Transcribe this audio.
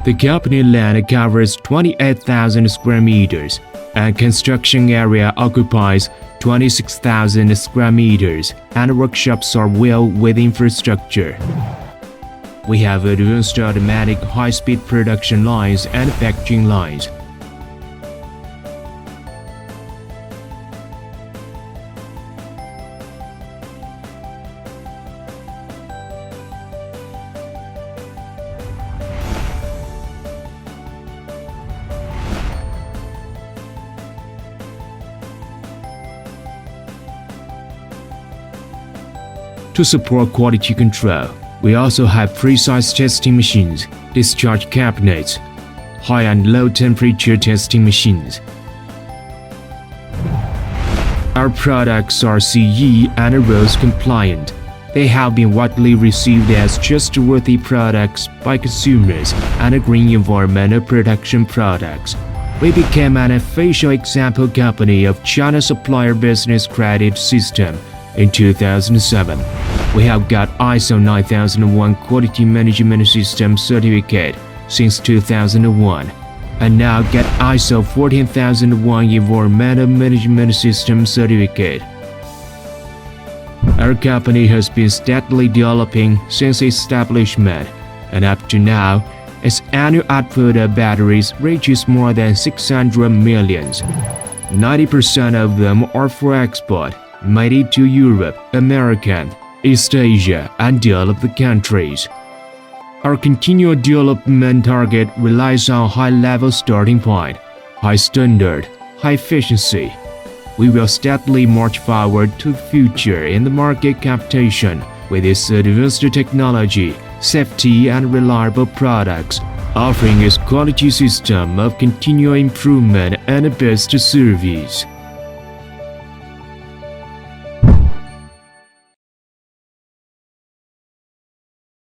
The company land covers 28,000 square meters, and construction area occupies 26,000 square meters, and workshops are well with infrastructure. We have advanced automatic high-speed production lines and packaging lines. To support quality control, we also have precise testing machines, discharge cabinets, high and low temperature testing machines. Our products are CE and RoHS compliant. They have been widely received as trustworthy products by consumers and green environmental protection products. We became an official example company of China Supplier Business Credit System in 2007. We have got ISO 9001 Quality Management System certificate since 2001, and now get ISO 14001 Environmental Management System certificate. Our company has been steadily developing since establishment, and up to now, its annual output of batteries reaches more than 600 millions. 90% of them are for export, made to Europe, America, East Asia, and developed countries. Our continual development target relies on high-level starting point, high standard, high efficiency. We will steadily march forward to the future in the market competition with its advanced technology, safety, and reliable products, offering its quality system of continual improvement and best service.